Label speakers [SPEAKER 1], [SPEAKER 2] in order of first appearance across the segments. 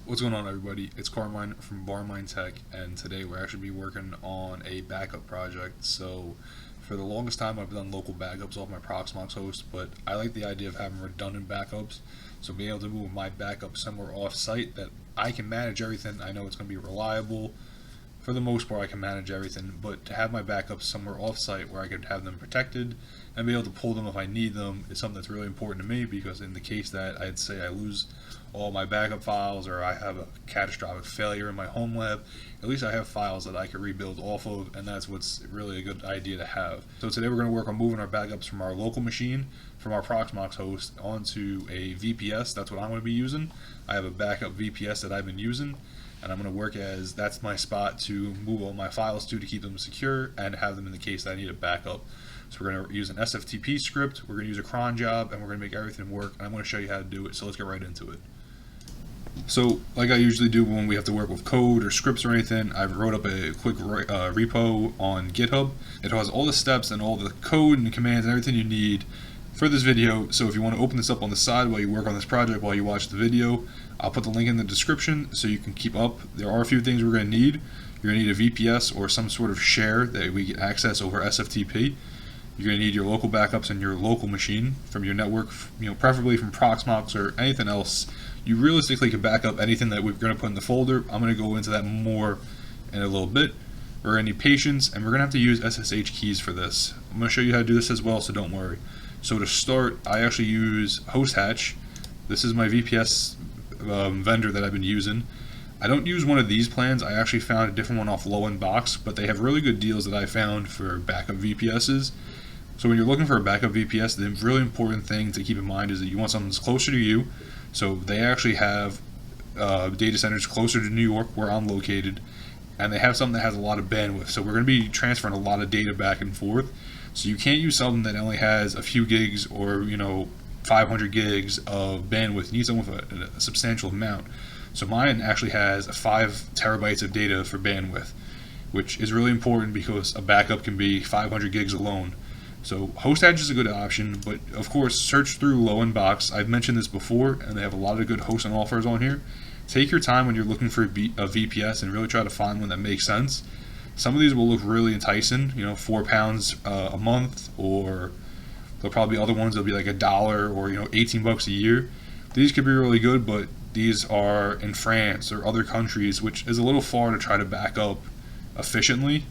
[SPEAKER 1] What's going on, everybody? It's Barmine from Barmine Tech, and today we're actually be working on a backup project. So for the longest time I've done local backups off my Proxmox host, but I like the idea of having redundant backups, so being able to move my backup somewhere off site that I can manage everything. I know it's going to be reliable. For the most part, I can manage everything, but to have my backups somewhere off site where I could have them protected and be able to pull them if I need them is something that's really important to me, because in the case that I'd say I lose all my backup files or I have a catastrophic failure in my home lab, at least I have files that I can rebuild off of, and that's what's really a good idea to have. So today we're going to work on moving our backups from our local machine, from our Proxmox host, onto a VPS. That's what I'm going to be using. I have a backup VPS that I've been using, and I'm going to work as that's my spot to move all my files to keep them secure and have them in the case that I need a backup. So we're going to use an SFTP script, we're going to use a cron job, and we're going to make everything work, and I'm going to show you how to do it. So let's get right into it. So like I usually do when we have to work with code or scripts or anything, I wrote up a quick repo on GitHub. It has all the steps and all the code and commands and everything you need for this video. So if you want to open this up on the side while you work on this project, while you watch the video, I'll put the link in the description so you can keep up. There are a few things we're going to need. You're going to need a VPS or some sort of share that we get access over SFTP. You're going to need your local backups in your local machine from your network, preferably from Proxmox or anything else. You realistically can back up anything that we're going to put in the folder. I'm going to go into that more in a little bit. We're going to need patience, and we're going to have to use SSH keys for this. I'm going to show you how to do this as well, so don't worry. So to start, I actually use HostHatch. This is my VPS vendor that I've been using. I don't use one of these plans. I actually found a different one off Low End Box, but they have really good deals that I found for backup VPSs. So when you're looking for a backup VPS, the really important thing to keep in mind is that you want something that's closer to you. So they actually have data centers closer to New York, where I'm located, and they have something that has a lot of bandwidth. So we're going to be transferring a lot of data back and forth. So you can't use something that only has a few gigs or 500 gigs of bandwidth. You need something with a substantial amount. So mine actually has 5 terabytes of data for bandwidth, which is really important because a backup can be 500 gigs alone. So HostHatch is a good option, but of course search through Low End Box. I've mentioned this before, and they have a lot of good hosting offers on here. Take your time when you're looking for a VPS and really try to find one that makes sense. Some of these will look really enticing, £4 a month, or there'll probably be other ones that'll be like $1 or $18 a year. These could be really good, but these are in France or other countries, which is a little far to try to back up efficiently.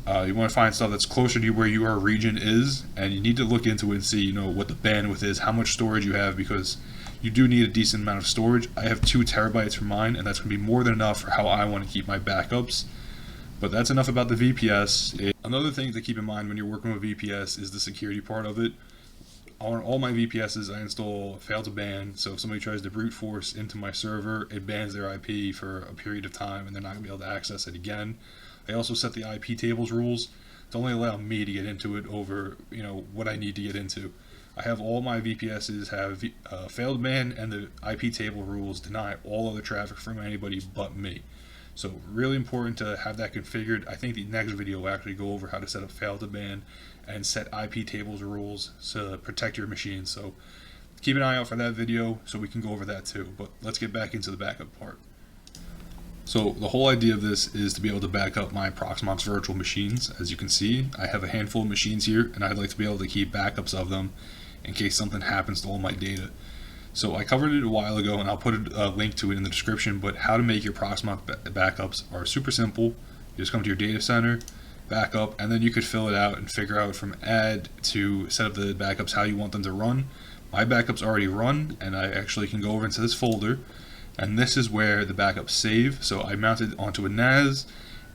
[SPEAKER 1] You want to find stuff that's closer to where your region is, and you need to look into it and see what the bandwidth is, how much storage you have, because you do need a decent amount of storage. I have 2 terabytes for mine, and that's going to be more than enough for how I want to keep my backups. But that's enough about the VPS. Another thing to keep in mind when you're working with VPS is the security part of it. On all my VPSs, I install fail to ban, so if somebody tries to brute force into my server, it bans their IP for a period of time, and they're not going to be able to access it again. I also set the IP tables rules to only allow me to get into it over what I need to get into. I have all my VPSs have failed ban, and the IP table rules deny all other traffic from anybody but me. So really important to have that configured. I think the next video will actually go over how to set up fail to ban and set IP tables rules to protect your machine. So keep an eye out for that video so we can go over that too. But let's get back into the backup part. So the whole idea of this is to be able to back up my Proxmox virtual machines. As you can see, I have a handful of machines here, and I'd like to be able to keep backups of them in case something happens to all my data. So I covered it a while ago, and I'll put a link to it in the description, but how to make your Proxmox backups are super simple. You just come to your data center, backup, and then you could fill it out and figure out from add to set up the backups how you want them to run. My backups already run, and I actually can go over into this folder, and this is where the backups save. So I mounted onto a NAS,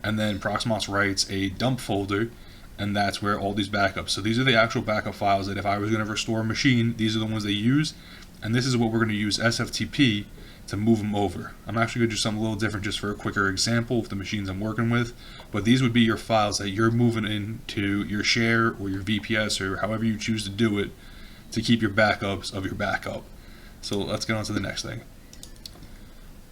[SPEAKER 1] and then Proxmox writes a dump folder, and that's where all these backups. So these are the actual backup files that if I was going to restore a machine, these are the ones they use, and this is what we're going to use SFTP to move them over. I'm actually going to do something a little different just for a quicker example of the machines I'm working with, but these would be your files that you're moving into your share or your VPS or however you choose to do it to keep your backups of your backup. So let's get on to the next thing.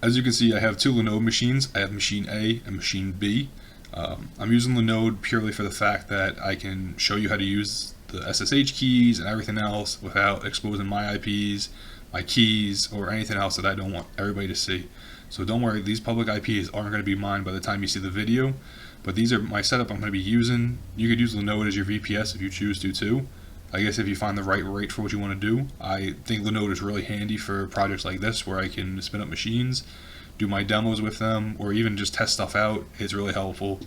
[SPEAKER 1] As you can see, I have 2 linode machines. I have machine A and machine B. I'm using linode purely for the fact that I can show you how to use the SSH keys and everything else without exposing my IPs, my keys, or anything else that I don't want everybody to see. So don't worry, these public IPs aren't going to be mine by the time you see the video, but these are my setup I'm going to be using. You could use linode as your VPS if you choose to too. I guess if you find the right rate for what you want to do. I think linode is really handy for projects like this where I can spin up machines, do my demos with them, or even just test stuff out. It's really helpful.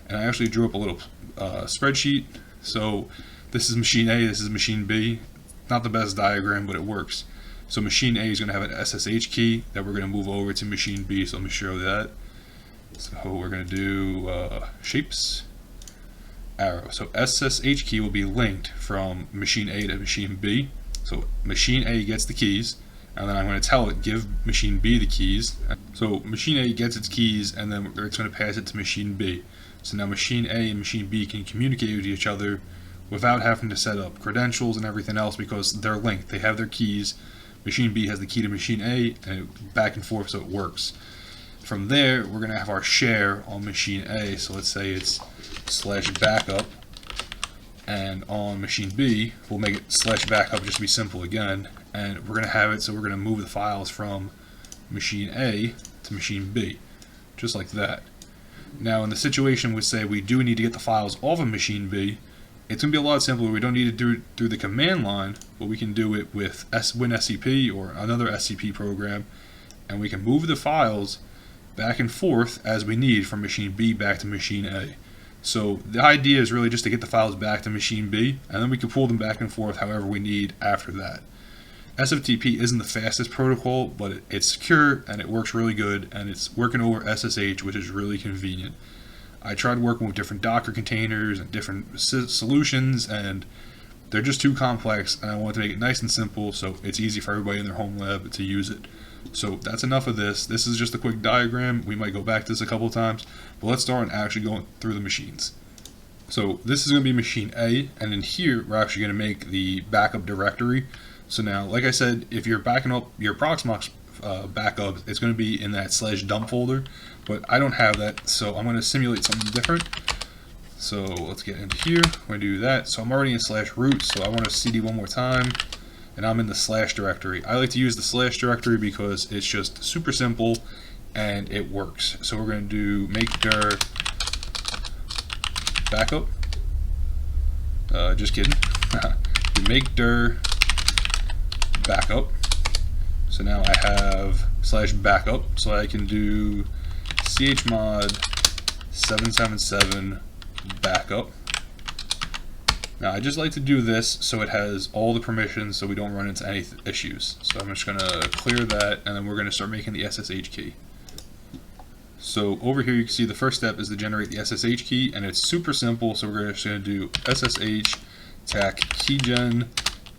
[SPEAKER 1] And I actually drew up a little spreadsheet. So this is machine A, this is machine B. Not the best diagram, but it works. So machine A is going to have an SSH key that we're going to move over to machine B, so let me show that. So we're going to do shapes, arrow. So SSH key will be linked from machine A to machine B. So machine A gets the keys, and then I'm going to tell it, give machine B the keys. So machine A gets its keys, and then it's going to pass it to machine B. So now machine A and machine B can communicate with each other without having to set up credentials and everything else because they're linked. They have their keys. Machine B has the key to machine A, and back and forth, so it works. From there, we're going to have our share on machine A. So let's say it's /backup, and on machine B, we'll make it /backup just to be simple again. And we're going to have it, so we're going to move the files from machine A to machine B, just like that. Now, in the situation we say we do need to get the files off of machine B, it's going to be a lot simpler. We don't need to do it through the command line, but we can do it with WinSCP or another SCP program, and we can move the files back and forth as we need from machine B back to machine A. So the idea is really just to get the files back to machine B, and then we can pull them back and forth however we need after that. SFTP isn't the fastest protocol, but it's secure and it works really good, and it's working over SSH, which is really convenient. I tried working with different Docker containers and different solutions, and they're just too complex, and I wanted to make it nice and simple so it's easy for everybody in their home lab to use it. So that's enough of this. This is just a quick diagram. We might go back to this a couple times, but let's start on actually going through the machines. So this is going to be machine A, and in here we're actually going to make the backup directory. So now, like I said, if you're backing up your Proxmox backups, it's going to be in that /dump folder, but I don't have that, so I'm going to simulate something different. So let's get into here. We're going to do that. So I'm already in /root, so I want to cd one more time, and I'm in the / directory. I like to use the / directory because it's just super simple and it works. So we're going to do make dir backup. Just kidding. Make dir backup. So now I have /backup, so I can do chmod 777 backup. Now I just like to do this so it has all the permissions so we don't run into any issues. So I'm just going to clear that, and then we're going to start making the SSH key. So over here you can see the first step is to generate the SSH key, and it's super simple. So we're just going to do SSH tac keygen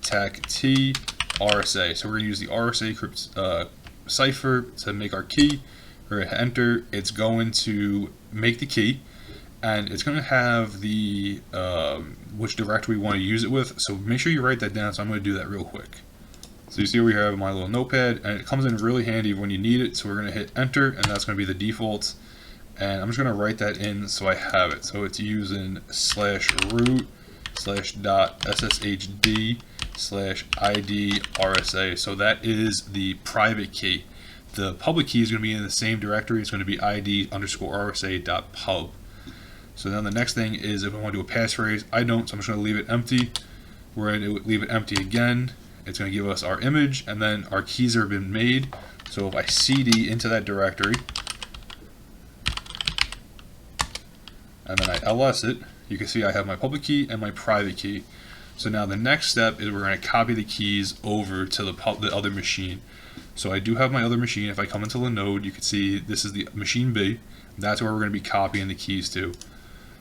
[SPEAKER 1] tac t RSA. So we're going to use the RSA cipher to make our key. We're going to enter. It's going to make the key, and it's going to have the which directory we want to use it with. So make sure you write that down. So I'm going to do that real quick. So you see we have my little notepad, and it comes in really handy when you need it. So we're going to hit enter, and that's going to be the default. And I'm just going to write that in so I have it. So it's using /root /.sshd /id RSA. So that is the private key. The public key is going to be in the same directory. It's going to be id_rsa.pub. So then the next thing is if I want to do a passphrase, I don't, so I'm just going to leave it empty. We're going to leave it empty again. It's going to give us our image, and then our keys have been made. So if I cd into that directory, and then I ls it, you can see I have my public key and my private key. So now the next step is we're going to copy the keys over to the other machine. So I do have my other machine. If I come into linode, you can see this is the machine B. That's where we're going to be copying the keys to.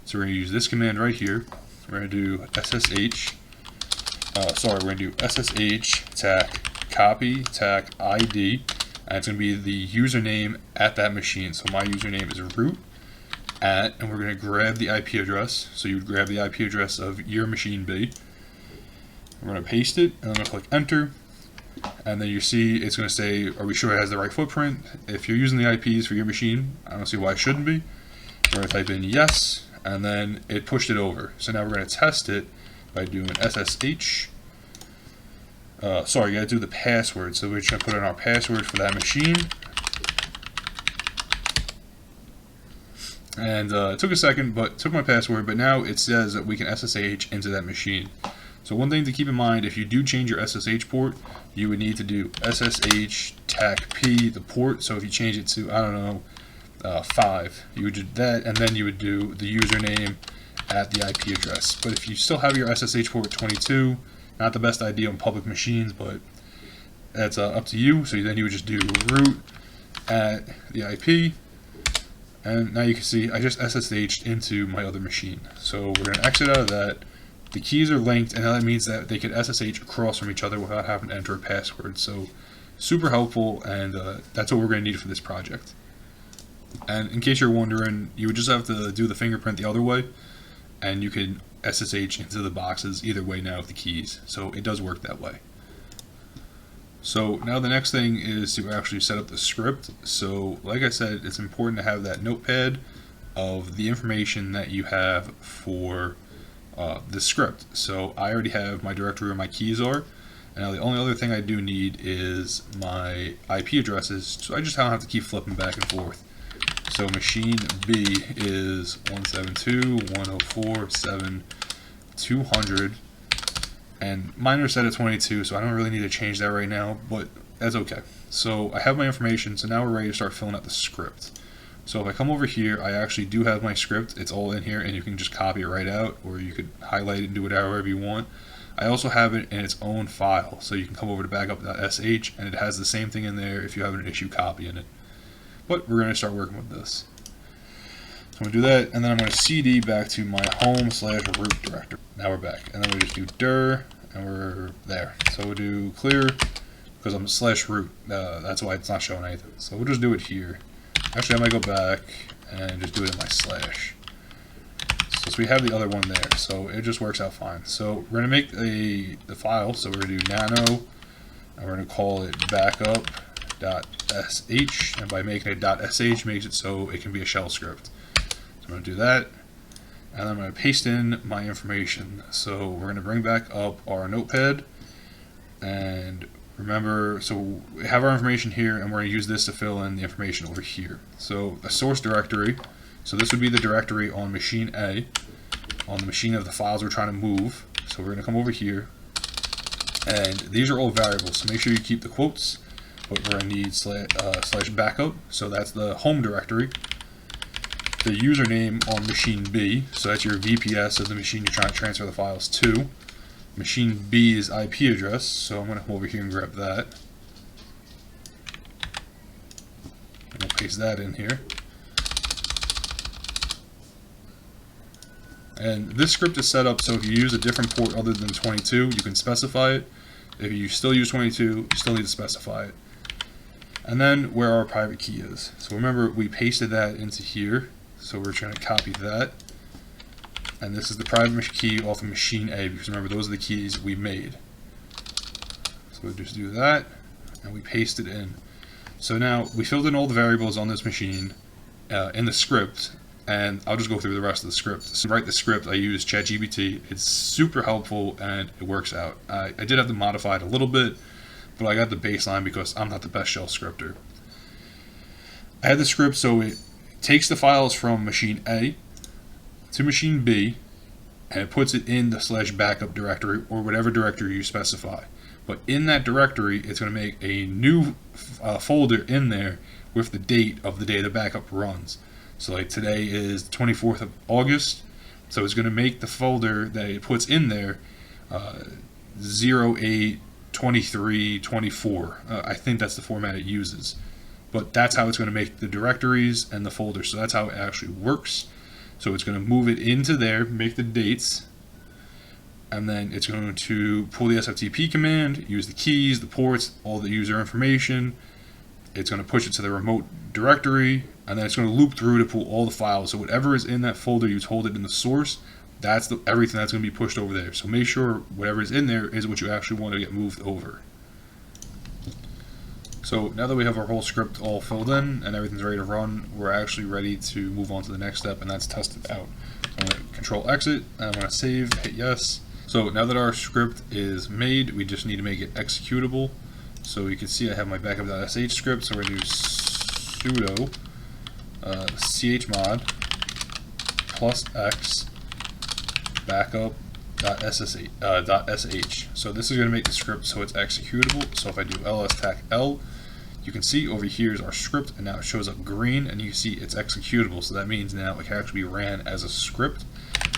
[SPEAKER 1] So we're going to use this command right here. We're going to do SSH. We're going to do SSH tac copy tac ID, and it's going to be the username at that machine. So my username is root at, and we're going to grab the IP address. So you would grab the IP address of your machine B. We're going to paste it, and I'm going to click enter, and then you see it's going to say, are we sure it has the right footprint? If you're using the IPs for your machine, I don't see why it shouldn't be. We're going to type in yes, and then it pushed it over. So now we're going to test it by doing SSH sorry, you gotta do the password. So we're just gonna put in our password for that machine. And it took a second, but took my password, but now it says that we can SSH into that machine. So one thing to keep in mind, if you do change your SSH port, you would need to do SSH TAC-P, the port. So if you change it to, I don't know, 5, you would do that, and then you would do the username at the IP address. But if you still have your SSH port 22, not the best idea on public machines, but that's up to you. So then you would just do root at the IP. And now you can see I just SSH'd into my other machine. So we're going to exit out of that. The keys are linked, and that means that they can SSH across from each other without having to enter a password. So super helpful, and that's what we're going to need for this project. And in case you're wondering, you would just have to do the fingerprint the other way, and you can SSH into the boxes either way now with the keys. So it does work that way. So now the next thing is to actually set up the script. So like I said, it's important to have that notepad of the information that you have for the script. So I already have my directory where my keys are. And now the only other thing I do need is my IP addresses. So I just don't have to keep flipping back and forth. So machine B is 172.104.7.200. And mine are set at 22, so I don't really need to change that right now, but that's okay. So I have my information, so now we're ready to start filling out the script. So if I come over here, I actually do have my script. It's all in here, and you can just copy it right out, or you could highlight it and do it however you want. I also have it in its own file, so you can come over to backup.sh, and it has the same thing in there if you have an issue copying it. But we're going to start working with this. So I'm going to do that, and then I'm going to cd back to my home/root directory. Now we're back, and then we just do dir, and we're there. So we'll do clear, because I'm /root, that's why it's not showing anything. So we'll just do it here. Actually, I might go back and just do it in my slash. So we have the other one there, so it just works out fine. So we're going to make the file, so we're going to do nano, and we're going to call it backup.sh, and by making it .sh makes it so it can be a shell script. I'm going to do that, and then I'm going to paste in my information. So we're going to bring back up our notepad, and remember, so we have our information here, and we're going to use this to fill in the information over here. So a source directory, so this would be the directory on machine A, on the machine of the files we're trying to move. So we're going to come over here, and these are all variables, so make sure you keep the quotes, but we're going to need slash backup, so that's the home directory. The username on machine B, so that's your VPS of the machine you're trying to transfer the files to. Machine B's IP address, so I'm going to come over here and grab that. And we'll paste that in here. And this script is set up so if you use a different port other than 22, you can specify it. If you still use 22, you still need to specify it. And then where our private key is. So remember, we pasted that into here. So we're trying to copy that, and this is the private key off of machine A, because remember, those are the keys we made. So we'll just do that, and we paste it in. So now we filled in all the variables on this machine in the script, and I'll just go through the rest of the script. To write the script, I use ChatGPT. It's super helpful, and it works out. I did have to modify it a little bit, but I got the baseline because I'm not the best shell scripter. I had the script so it takes the files from machine A to machine B, and it puts it in the /backup directory or whatever directory you specify. But in that directory, it's going to make a new folder in there with the date of the day the backup runs. So like today is the 24th of August, so it's going to make the folder that it puts in there 082324. I think that's the format it uses. But that's how it's going to make the directories and the folders. So that's how it actually works. So it's going to move it into there, make the dates, and then it's going to pull the SFTP command, use the keys, the ports, all the user information. It's going to push it to the remote directory, and then it's going to loop through to pull all the files. So whatever is in that folder, you hold it in the source. That's everything that's going to be pushed over there. So make sure whatever is in there is what you actually want to get moved over. So now that we have our whole script all filled in and everything's ready to run, we're actually ready to move on to the next step, and that's test it out. So I'm going to control exit, and I'm going to save, hit yes, So now that our script is made, we just need to make it executable. So you can see I have my backup.sh script, so we're going to do sudo chmod +x backup.sh. So this is going to make the script so it's executable. So if I do ls-l, you can see over here is our script, and now it shows up green, and you see it's executable. So that means now it can actually be ran as a script.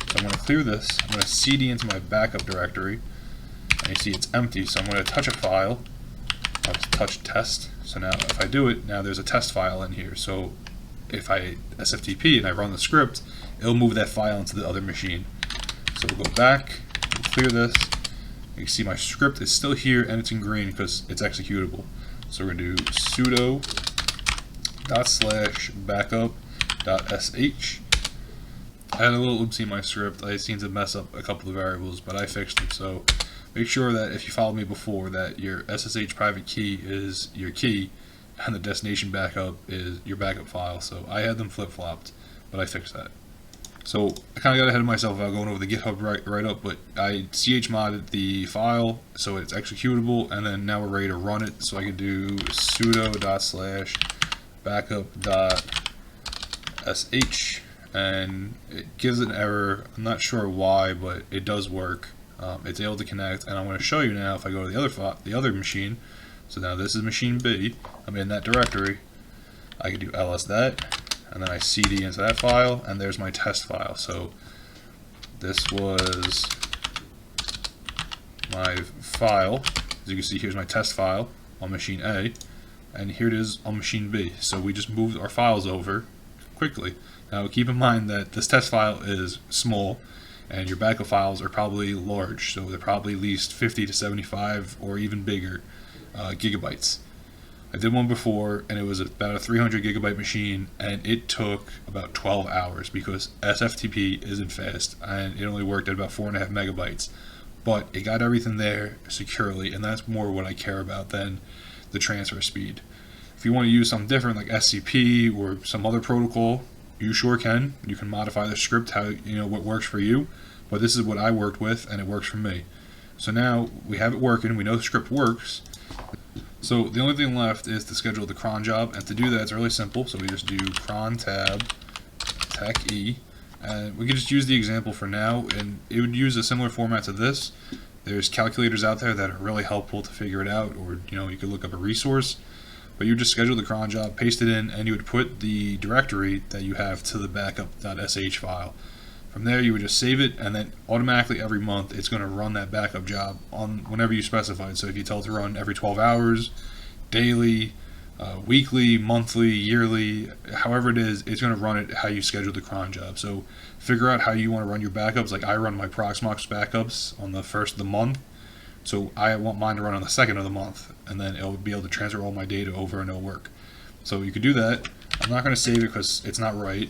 [SPEAKER 1] So I'm going to clear this. I'm going to cd into my backup directory, and you see it's empty. So I'm going to touch a file. I'll just touch test. So now if I do it, now there's a test file in here. So if I SFTP and I run the script, it'll move that file into the other machine. So we'll go back, we'll clear this. You can see my script is still here and it's in green because it's executable. So we're going to do sudo /backup.sh. I had a little oopsie in my script. I seem to mess up a couple of variables, but I fixed it. So make sure that if you followed me before, that your SSH private key is your key and the destination backup is your backup file. So I had them flip-flopped, but I fixed that. So I kind of got ahead of myself without going over the GitHub write-up, but I chmodded the file so it's executable, and then now we're ready to run it. So I can do sudo /backup.sh, and it gives an error. I'm not sure why, but it does work. It's able to connect, and I'm going to show you now if I go to the other machine. So now this is machine B. I'm in that directory. I can do ls that, and then I cd into that file, and there's my test file. So this was my file. As you can see, here's my test file on machine A, and here it is on machine B. So we just moved our files over quickly. Now keep in mind that this test file is small, and your backup files are probably large, so they're probably at least 50 to 75 or even bigger gigabytes. I did one before, and it was about a 300 gigabyte machine, and it took about 12 hours because SFTP isn't fast, and it only worked at about 4.5 megabytes. But it got everything there securely, and that's more what I care about than the transfer speed. If you want to use something different like SCP or some other protocol, you sure can. You can modify the script how what works for you, but this is what I worked with, and it works for me. So now we have it working. We know the script works. So the only thing left is to schedule the cron job, and to do that it's really simple. So we just do cron tab tech e, and we can just use the example for now, and it would use a similar format to this. There's calculators out there that are really helpful to figure it out, or you could look up a resource. But you just schedule the cron job, paste it in, and you would put the directory that you have to the backup.sh file. From there you would just save it, and then automatically every month it's going to run that backup job on whenever you specified. So if you tell it to run every 12 hours, daily, weekly, monthly, yearly, however it is, it's going to run it how you schedule the cron job. So figure out how you want to run your backups. Like I run my Proxmox backups on the first of the month, so I want mine to run on the second of the month, and then it'll be able to transfer all my data over and it'll work. So you could do that. I'm not going to save it because it's not right,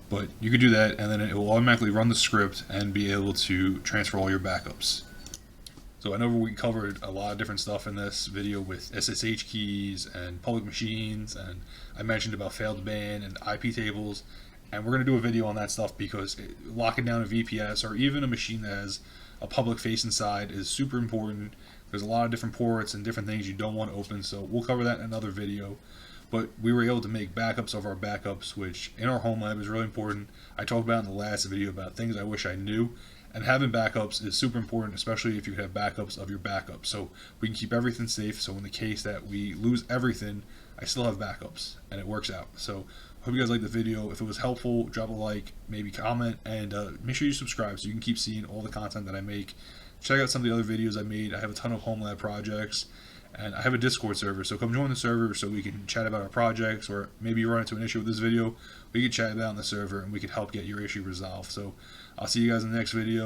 [SPEAKER 1] but you could do that, and then it will automatically run the script and be able to transfer all your backups. So I know we covered a lot of different stuff in this video with SSH keys and public machines, and I mentioned about failed ban and IP tables, and we're going to do a video on that stuff because locking down a VPS or even a machine that has a public face inside is super important. There's a lot of different ports and different things you don't want to open, so we'll cover that in another video. But we were able to make backups of our backups, which in our home lab is really important. I talked about in the last video about things I wish I knew, and having backups is super important, especially if you have backups of your backups. So we can keep everything safe, so in the case that we lose everything, I still have backups, and it works out. So I hope you guys liked the video. If it was helpful, drop a like, maybe comment, and make sure you subscribe so you can keep seeing all the content that I make. Check out some of the other videos I made. I have a ton of home lab projects, and I have a Discord server, so come join the server so we can chat about our projects, or maybe you run into an issue with this video, we can chat about it on the server and we can help get your issue resolved. So I'll see you guys in the next video.